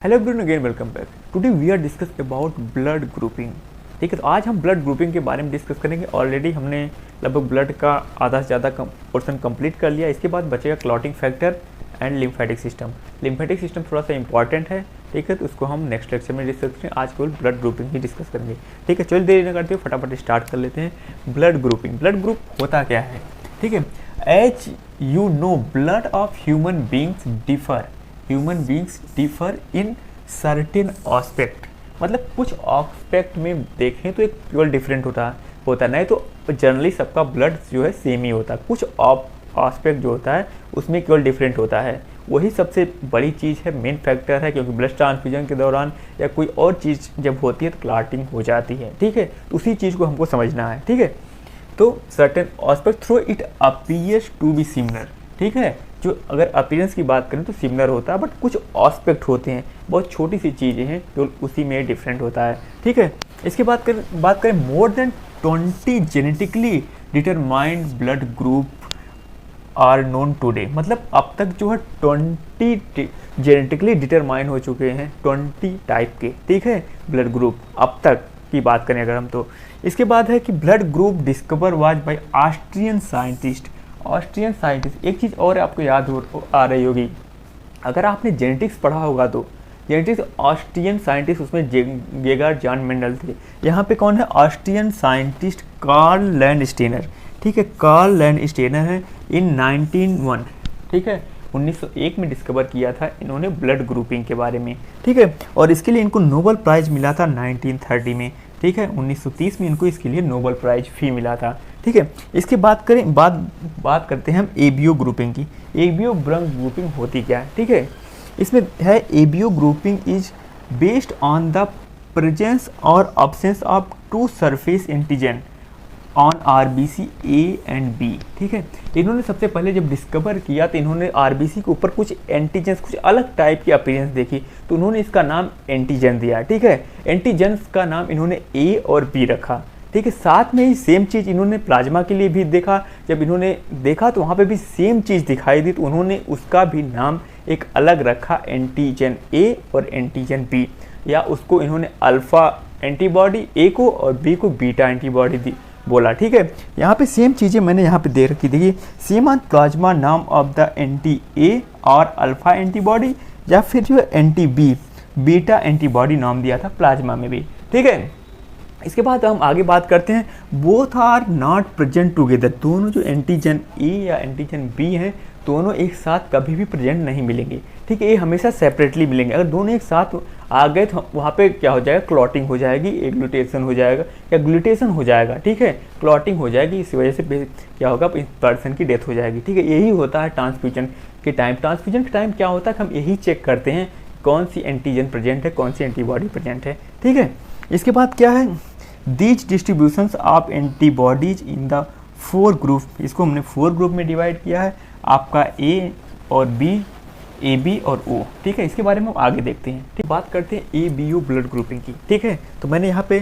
Hello everyone, again welcome back. Today we are discuss about blood grouping. ठीक है, तो आज हम ब्लड ग्रुपिंग के बारे में डिस्कस करेंगे। ऑलरेडी हमने लगभग ब्लड का आधा से ज़्यादा पोर्सन कंप्लीट कर लिया। इसके बाद बचेगा clotting factor and lymphatic system. Lymphatic system थोड़ा सा इंपॉर्टेंट है, ठीक है, तो उसको हम नेक्स्ट लेक्चर में डिस्कस करेंगे। आज केवल ब्लड ग्रुपिंग ही डिस्कस करेंगे। ठीक है, चलिए देरी न करते हुए फटाफट स्टार्ट कर लेते हैं। ब्लड ग्रुपिंग, ब्लड ग्रुप होता क्या है? ठीक है, as you know blood of human beings differ in certain aspect. मतलब कुछ ऑस्पेक्ट में देखें तो एक केवल डिफरेंट होता है, नहीं तो जनरली सबका ब्लड जो है सेम ही होता है। कुछ ऑस्पेक्ट जो होता है उसमें केवल डिफरेंट होता है। वही सबसे बड़ी चीज़ है, मेन फैक्टर है, क्योंकि ब्लड ट्रांसफ्यूजन के दौरान या कोई और चीज़ जब होती है तो क्लॉटिंग हो जाती है। ठीक है, तो उसी चीज़ को हमको समझना है। ठीक है, तो certain aspect through it appears to be similar. ठीक है, जो अगर अपीयरेंस की बात करें तो सिमिलर होता है, बट कुछ ऑस्पेक्ट होते हैं, बहुत छोटी सी चीज़ें हैं जो उसी में डिफरेंट होता है। ठीक है, इसके बात करें more than 20 genetically determined blood group are known today. मतलब अब तक जो है 20 जेनेटिकली डिटरमाइन हो चुके हैं, 20 टाइप के, ठीक है, ब्लड ग्रुप अब तक की बात करें अगर हम तो। इसके बाद है कि blood group discover was by Austrian scientist. एक चीज़ और आपको याद आ रही होगी, अगर आपने जेनेटिक्स पढ़ा होगा तो जेनेटिक्स ऑस्ट्रियन साइंटिस्ट, उसमें गेगार जॉन मेंडल थे। यहाँ पे कौन है? Austrian scientist Karl Landsteiner. ठीक है, कार्ल लैंडस्टेनर है इन 1901, ठीक है, 1901 में डिस्कवर किया था इन्होंने ब्लड ग्रुपिंग के बारे में। ठीक है, और इसके लिए इनको नोबेल प्राइज मिला था 1930 में। ठीक है, 1930 में इनको इसके लिए नोबेल प्राइज भी मिला था। ठीक है, इसके बात करते हैं हम एबीओ ग्रुपिंग की। एबीओ ग्रुपिंग होती क्या है? ठीक है, इसमें है ABO grouping is based on the presence और absence of two surface antigen on RBC A and B. ठीक है, इन्होंने सबसे पहले जब डिस्कवर किया तो इन्होंने आरबीसी के ऊपर कुछ एंटीजेंस, कुछ अलग टाइप की अपीयरेंस देखी, तो उन्होंने इसका नाम एंटीजन दिया। ठीक है, एंटीजेंस का नाम इन्होंने ए और बी रखा। ठीक है, साथ में ही सेम चीज़ इन्होंने प्लाज्मा के लिए भी देखा। जब इन्होंने देखा तो वहाँ पे भी सेम चीज़ दिखाई दी, तो उन्होंने उसका भी नाम एक अलग रखा, एंटीजन ए और एंटीजन बी, या उसको इन्होंने अल्फ़ा एंटीबॉडी ए को और बी को बीटा एंटीबॉडी दी बोला। ठीक है, यहाँ पे सेम चीज़ें मैंने यहाँ पे दे रखी, देखिए, सेम ऑन प्लाज्मा नाम ऑफ द एंटी ए और अल्फ़ा एंटीबॉडी, या फिर जो एंटी बी बीटा एंटीबॉडी नाम दिया था प्लाज्मा में भी। ठीक है, इसके बाद हम आगे बात करते हैं, both are not present together. दोनों जो एंटीजन ए या एंटीजन बी हैं, दोनों एक साथ कभी भी प्रेजेंट नहीं मिलेंगे। ठीक है, ये हमेशा सेपरेटली मिलेंगे। अगर दोनों एक साथ आ गए तो वहाँ पे क्या हो जाएगा? क्लॉटिंग हो जाएगी, एग्लूटेशन हो जाएगा या ग्लूटेशन हो जाएगा। ठीक है, क्लॉटिंग हो जाएगी, इस वजह से क्या होगा? इस पर्सन की डेथ हो जाएगी। ठीक है, यही होता है ट्रांसफ्यूजन के टाइम। ट्रांसफ्यूजन के टाइम क्या होता है कि हम यही चेक करते हैं कौन सी एंटीजन प्रेजेंट है, कौन सी एंटीबॉडी प्रेजेंट है। ठीक है, इसके बाद क्या है? These distributions of antibodies in the 4 group, इसको हमने 4 ग्रुप में डिवाइड किया है, आपका ए और बी, ए बी और ओ। ठीक है, इसके बारे में हम आगे देखते हैं। ठीक, बात करते हैं A B O blood grouping की। ठीक है, तो मैंने यहाँ पे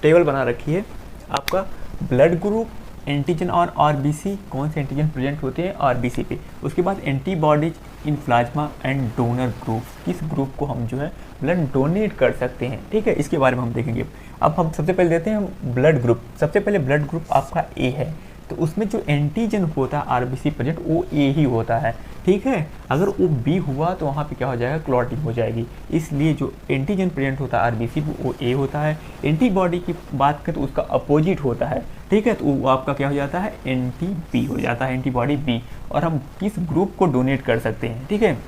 टेबल बना रखी है, आपका ब्लड ग्रुप, एंटीजन और आरबीसी, कौन से एंटीजन प्रेजेंट होते हैं आरबीसी पे। उसके बाद antibodies in plasma and donor group, किस ग्रुप को हम जो है ब्लड डोनेट कर सकते हैं। ठीक है, इसके बारे में हम देखेंगे। अब हम सबसे पहले देते हैं ब्लड ग्रुप। सबसे पहले ब्लड ग्रुप आपका ए है, तो उसमें जो एंटीजन होता है आरबीसी प्रेजेंट, वो ए ही होता है। ठीक है, अगर वो बी हुआ तो वहाँ पे क्या हो जाएगा? क्लॉटिंग हो जाएगी। इसलिए जो एंटीजन प्रेजेंट होता है आरबीसी वो ए होता है। एंटीबॉडी की बात करें तो उसका अपोजिट होता है। ठीक है, तो वो आपका क्या हो जाता है? एंटी बी हो जाता है, एंटीबॉडी बी। और हम किस ग्रुप को डोनेट कर सकते हैं? ठीक है,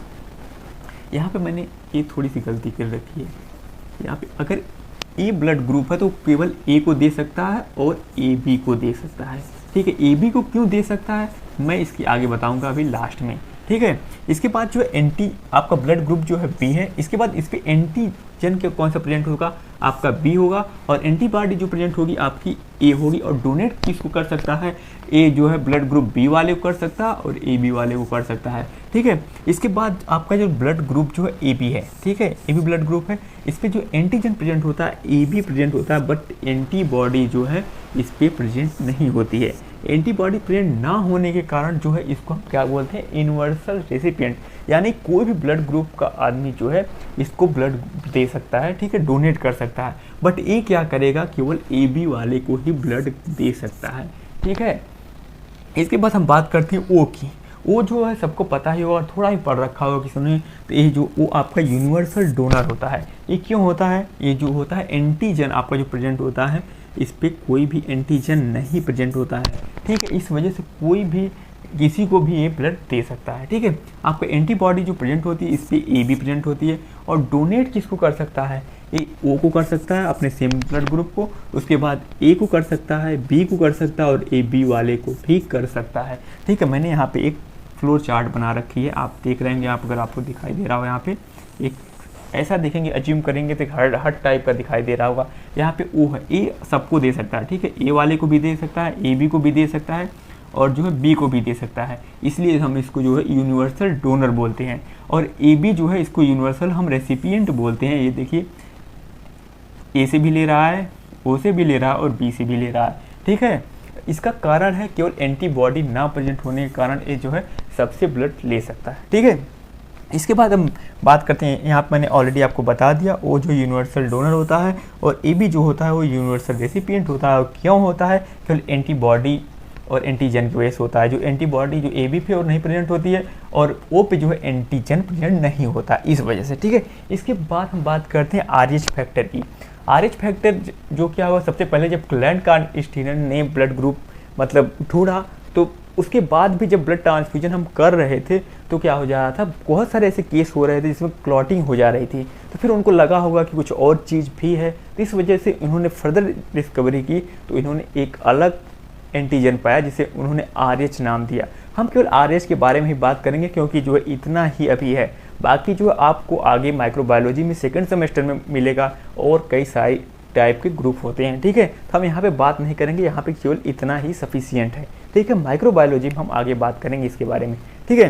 यहाँ पे मैंने ये थोड़ी सी गलती कर रखी है। यहाँ पे अगर ए ब्लड ग्रुप है तो केवल ए को दे सकता है और ए बी को दे सकता है। ठीक है, ए बी को क्यों दे सकता है मैं इसकी आगे बताऊंगा अभी लास्ट में। ठीक है, इसके बाद जो एंटी आपका ब्लड ग्रुप जो है बी है, इसके बाद इस पे एंटीजन के कौन सा प्रेजेंट होगा? आपका बी होगा, और एंटीबॉडी जो प्रेजेंट होगी आपकी ए होगी। और डोनेट किसको कर सकता है? ए जो है ब्लड ग्रुप बी वाले को कर सकता है और ए बी वाले को कर सकता है। ठीक है, इसके बाद आपका जो ब्लड ग्रुप जो है ए बी है। ठीक है, ए बी ब्लड ग्रुप है, इस पर जो एंटीजन प्रेजेंट होता है ए बी प्रेजेंट होता है, बट एंटीबॉडी जो है इस पर प्रेजेंट नहीं होती है। एंटीबॉडी प्रेजेंट ना होने के कारण जो है इसको हम क्या बोलते हैं, यूनिवर्सल रेसिपिएंट, यानी कोई भी ब्लड ग्रुप का आदमी जो है इसको ब्लड दे सकता है, ठीक है, डोनेट कर सकता है। बट ये क्या करेगा, केवल AB वाले को ही ब्लड दे सकता है, ठीक है। इसके बाद हम बात करते हैं O की। वो जो है सबको पता ही होगा और थोड़ा ही पढ़ रखा होगा किसी ने, तो ये जो वो आपका यूनिवर्सल डोनर होता है। ये क्यों होता है, ये जो होता है एंटीजन आपका जो प्रेजेंट होता है, इस पर कोई भी एंटीजन नहीं प्रेजेंट होता है, ठीक है। इस वजह से कोई भी किसी को भी ये ब्लड दे सकता है, ठीक है। आपका एंटीबॉडी जो प्रेजेंट होती है इस पर AB प्रेजेंट होती है, और डोनेट किसको कर सकता है, ये O को कर सकता है अपने सेम ब्लड ग्रुप को, उसके बाद A को कर सकता है, B को कर सकता है और AB वाले को भी कर सकता है, ठीक है। मैंने यहाँ पे एक फ्लोर चार्ट बना रखी है, आप देख रहे हैं, आप अगर आपको दिखाई दे रहा हो यहाँ पे एक ऐसा देखेंगे, अज्यूम करेंगे तो हर टाइप का दिखाई दे रहा होगा। यहाँ पे O है, A सबको दे सकता है, ठीक है, A वाले को भी दे सकता है, AB को भी दे सकता है और जो है B को भी दे सकता है, इसलिए हम इसको जो है यूनिवर्सल डोनर बोलते हैं। और AB जो है इसको यूनिवर्सल हम रेसिपिएंट बोलते हैं। ये देखिए A से भी ले रहा है, O से भी ले रहा है और B से भी ले रहा है, ठीक है। इसका कारण है केवल एंटीबॉडी ना प्रेजेंट होने के कारण ये जो है सबसे ब्लड ले सकता है, ठीक है। इसके बाद हम बात करते हैं, यहाँ पर मैंने ऑलरेडी आपको बता दिया, वो जो यूनिवर्सल डोनर होता है और AB जो होता है वो यूनिवर्सल रेसिपिएंट होता है। और क्यों होता है, केवल एंटीबॉडी और एंटीजन की वजह से होता है। जो एंटीबॉडी जो AB पे और नहीं प्रेजेंट होती है और O पे जो है एंटीजन प्रेजेंट नहीं होता, इस वजह से, ठीक है। इसके बाद हम बात करते हैं RH फैक्टर की। RH फैक्टर जो क्या हुआ, सबसे पहले जब क्लैंट स्टीनर ने ब्लड ग्रुप मतलब ढूंढा, तो उसके बाद भी जब ब्लड ट्रांसफ्यूजन हम कर रहे थे तो क्या हो जा रहा था, बहुत सारे ऐसे केस हो रहे थे जिसमें क्लॉटिंग हो जा रही थी। तो फिर उनको लगा होगा कि कुछ और चीज़ भी है, तो इस वजह से इन्होंने फर्दर डिस्कवरी की, तो इन्होंने एक अलग एंटीजन पाया जिसे उन्होंने RH नाम दिया। हम केवल RH के बारे में ही बात करेंगे क्योंकि जो है इतना ही अभी है, बाकी जो आपको आगे माइक्रोबायोलॉजी में सेकंड सेमेस्टर में मिलेगा और कई सारे टाइप के ग्रुप होते हैं, ठीक है। तो हम यहाँ पे बात नहीं करेंगे, यहाँ पे केवल इतना ही सफिशिएंट है, ठीक है। माइक्रोबायोलॉजी में हम आगे बात करेंगे इसके बारे में, ठीक है।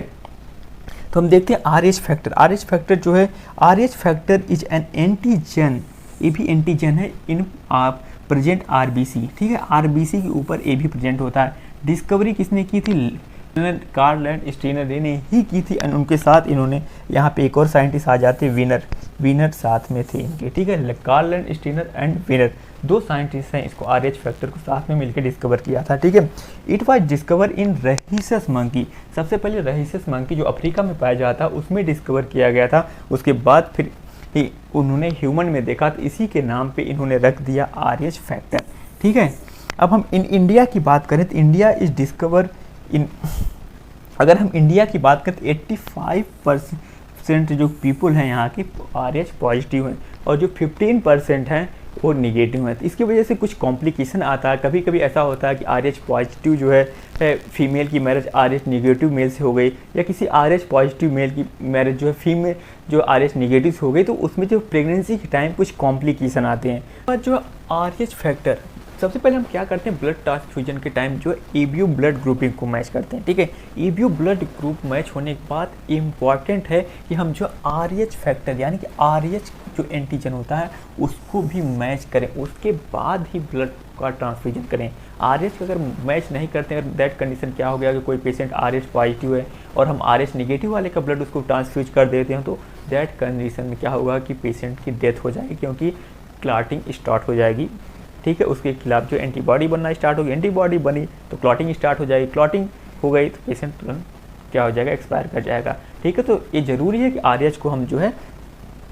तो हम देखते हैं RH फैक्टर। RH फैक्टर जो है, RH factor is an antigen, ये भी एंटीजन है इन आप प्रेजेंट RBC, ठीक है। RBC के ऊपर ये भी प्रेजेंट होता है। डिस्कवरी किसने की थी, कार्ल एंड स्टीनर ने ही की थी। एंड उनके साथ इन्होंने यहाँ पे एक और साइंटिस्ट आ जाते, विनर साथ में थे इनके, ठीक है। Karl and Steiner and Wiener, दो साइंटिस्ट हैं, इसको RH फैक्टर को साथ में मिलकर डिस्कवर किया था, ठीक है। It was discover in rhesus monkey, सबसे पहले रहीसस मंकी जो अफ्रीका में पाया जाता है उसमें डिस्कवर किया गया था। उसके बाद फिर उन्होंने ह्यूमन में देखा, तो इसी के नाम पे इन्होंने रख दिया RH फैक्टर, ठीक है। अब हम इन इंडिया की बात करें तो इंडिया इज डिस्कवर इन, अगर हम इंडिया की बात करें तो 85% जो पीपल हैं यहाँ के RH पॉजिटिव हैं और जो 15% हैं वो निगेटिव है। तो इसकी वजह से कुछ कॉम्प्लिकेशन आता है। कभी कभी ऐसा होता है कि RH पॉजिटिव जो है फीमेल की मैरिज RH निगेटिव मेल से हो गई, या किसी RH पॉजिटिव मेल की मैरिज जो है फीमेल जो RH निगेटिव से हो गई, तो उसमें जो प्रेगनेंसी के टाइम कुछ कॉम्प्लिकेशन आते हैं। और जो RH फैक्टर, सबसे पहले हम क्या करते हैं, ब्लड ट्रांसफ्यूजन के टाइम जो EBU ब्लड ग्रुपिंग को मैच करते हैं, ठीक है। EBU ब्लड ग्रुप मैच होने के बाद इम्पॉर्टेंट है कि हम जो RH फैक्टर यानी कि RH जो एंटीजन होता है उसको भी मैच करें, उसके बाद ही ब्लड का ट्रांसफ्यूजन करें। RH अगर मैच नहीं करते हैं, दैट कंडीशन क्या हो गया कि कोई पेशेंट RH पॉजिटिव है और हम RH निगेटिव वाले का ब्लड उसको ट्रांसफ्यूज कर देते हैं, तो दैट कंडीशन में क्या होगा कि पेशेंट की डेथ हो जाएगी, क्योंकि क्लॉटिंग स्टार्ट हो जाएगी, ठीक है। उसके खिलाफ जो एंटीबॉडी बनना स्टार्ट होगी, एंटीबॉडी बनी तो क्लॉटिंग स्टार्ट हो जाएगी, क्लॉटिंग हो गई तो पेशेंट तुरंत क्या हो जाएगा, एक्सपायर कर जाएगा, ठीक है। तो ये ज़रूरी है कि RH को हम जो है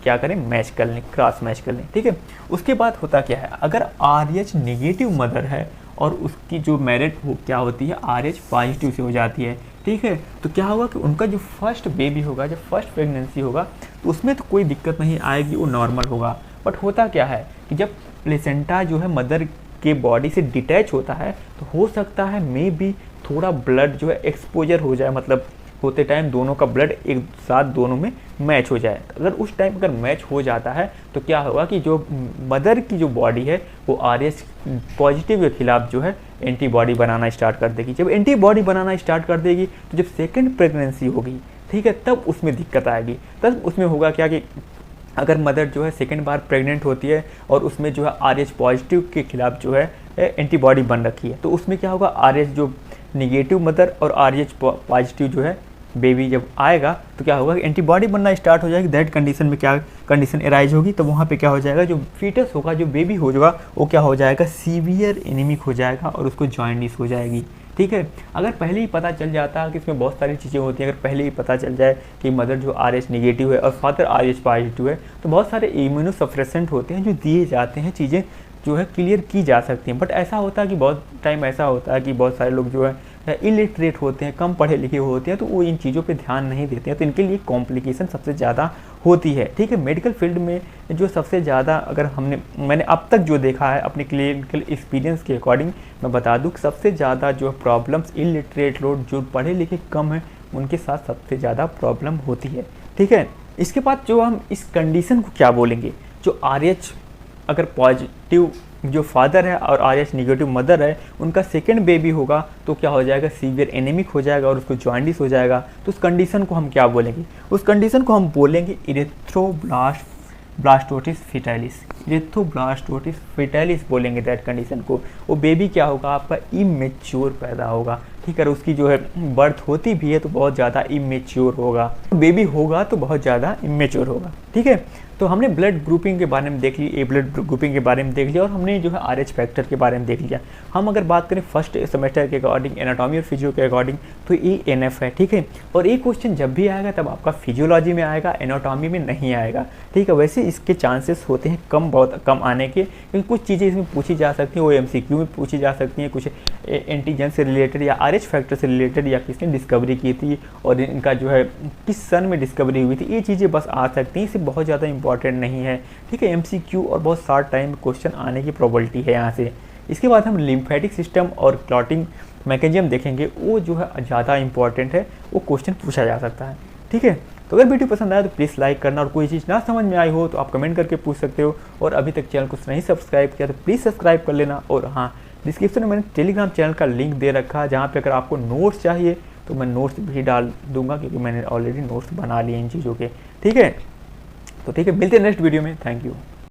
क्या करें, मैच कर लें, क्रॉस मैच कर लें, ठीक है। उसके बाद होता क्या है, अगर RH निगेटिव मदर है और उसकी जो मैरिड वो क्या होती है RH पॉजिटिव से हो जाती है, ठीक है, तो क्या होगा कि उनका जो फर्स्ट बेबी होगा, जब फर्स्ट प्रेगनेंसी होगा तो उसमें तो कोई दिक्कत नहीं आएगी, वो नॉर्मल होगा। बट होता क्या है कि जब प्लेसेंटा जो है मदर के बॉडी से डिटैच होता है तो हो सकता है मे बी थोड़ा ब्लड जो है एक्सपोजर हो जाए, मतलब होते टाइम दोनों का ब्लड एक साथ दोनों में मैच हो जाए। अगर उस टाइम अगर मैच हो जाता है तो क्या होगा कि जो मदर की जो बॉडी है वो RH पॉजिटिव के खिलाफ जो है एंटीबॉडी बनाना स्टार्ट कर देगी। जब एंटीबॉडी बनाना स्टार्ट कर देगी तो जब सेकेंड प्रेगनेंसी होगी, ठीक है, तब उसमें दिक्कत आएगी। तब उसमें होगा क्या कि अगर मदर जो है सेकेंड बार प्रेग्नेंट होती है और उसमें जो है RH पॉजिटिव के खिलाफ जो है एंटीबॉडी बन रखी है, तो उसमें क्या होगा, RH जो निगेटिव मदर और RH पॉजिटिव जो है बेबी जब आएगा तो क्या होगा, एंटीबॉडी बनना स्टार्ट हो जाएगी। दैट कंडीशन में क्या कंडीशन एराइज होगी, तो वहाँ पे क्या हो जाएगा, जो फीटस होगा, जो बेबी हो जाएगा, वो क्या हो जाएगा, सीवियर एनीमिक हो जाएगा और उसको जॉइंडिस हो जाएगी। ठीक है, अगर पहले ही पता चल जाता कि इसमें बहुत सारी चीज़ें होती हैं, अगर पहले ही पता चल जाए कि मदर जो RH निगेटिव है और फादर RH पॉजिटिव है, तो बहुत सारे इम्यूनोसप्रेसेंट होते हैं जो दिए जाते हैं, चीज़ें जो है क्लियर की जा सकती हैं। बट ऐसा होता है कि बहुत टाइम ऐसा होता है कि बहुत सारे लोग जो है इलिटरेट होते हैं, कम पढ़े लिखे होते हैं, तो वो इन चीज़ों पे ध्यान नहीं देते हैं, तो इनके लिए कॉम्प्लिकेशन सबसे ज़्यादा होती है। ठीक है, मेडिकल फील्ड में जो सबसे ज़्यादा, अगर मैंने अब तक जो देखा है अपने क्लिनिकल एक्सपीरियंस के अकॉर्डिंग मैं बता दूँ, सबसे ज़्यादा जो प्रॉब्लम्स इलिटरेट लोग जो पढ़े लिखे कम हैं उनके साथ सबसे ज़्यादा प्रॉब्लम होती है। ठीक है, इसके बाद जो हम इस कंडीशन को क्या बोलेंगे, जो RH अगर पॉजिटिव जो फादर है और RH निगेटिव मदर है, उनका सेकंड बेबी होगा तो क्या हो जाएगा, सीवियर एनीमिक हो जाएगा और उसको जॉइंडिस हो जाएगा। तो उस कंडीशन को हम क्या बोलेंगे, उस कंडीशन को हम बोलेंगे इरेथ्रोब्लास्टोसिस फेटालिस। इरेथ्रोब्लास्टोसिस फेटालिस बोलेंगे दैट कंडीशन को। वो बेबी क्या होगा, आपका इमेच्योर पैदा होगा। ठीक है, उसकी जो है बर्थ होती भी है तो बहुत ज़्यादा इमेच्योर होगा, बेबी होगा तो बहुत ज़्यादा इमेच्योर होगा। ठीक है, तो हमने ब्लड ग्रुपिंग के बारे में देख ली, ए ब्लड ग्रुपिंग के बारे में देख लिया और हमने जो है RH फैक्टर के बारे में देख लिया। हम अगर बात करें फर्स्ट सेमेस्टर के अकॉर्डिंग, एनाटॉमी और फिजियो के अकॉर्डिंग, तो ये NF है। ठीक है, और एक क्वेश्चन जब भी आएगा तब आपका फिजियोलॉजी में आएगा, एनाटॉमी में नहीं आएगा। ठीक है, वैसे इसके चांसेस होते हैं कम, बहुत कम आने के, क्योंकि कुछ चीज़ें इसमें पूछी जा सकती हैं, वो MCQ में पूछी जा सकती हैं, कुछ एंटीजन से रिलेटेड या RH फैक्टर से रिलेटेड, या किसने डिस्कवरी की थी और इनका जो है किस सन में डिस्कवरी हुई थी, ये चीज़ें बस आ सकती हैं, इसे बहुत ज़्यादा इंपॉर्टेंट नहीं है। ठीक है, MCQ और बहुत शॉर्ट टाइम में क्वेश्चन आने की प्रोबेबिलिटी है यहाँ से। इसके बाद हम लिम्फेटिक सिस्टम और क्लॉटिंग मैकेनिज्म देखेंगे, वो जो है ज़्यादा इंपॉर्टेंट है, वो क्वेश्चन पूछा जा सकता है। ठीक है, तो अगर वीडियो पसंद आया तो प्लीज़ लाइक करना, और कोई चीज़ ना समझ में आई हो तो आप कमेंट करके पूछ सकते हो, और अभी तक चैनल को नहीं सब्सक्राइब किया तो प्लीज़ सब्सक्राइब कर लेना। और हाँ, डिस्क्रिप्शन में मैंने टेलीग्राम चैनल का लिंक दे रखा है, जहाँ पे अगर आपको नोट्स चाहिए तो मैं नोट्स भी डाल दूंगा, क्योंकि मैंने ऑलरेडी नोट्स बना लिए इन चीज़ों के। ठीक है, तो ठीक है, मिलते हैं नेक्स्ट वीडियो में। Thank you.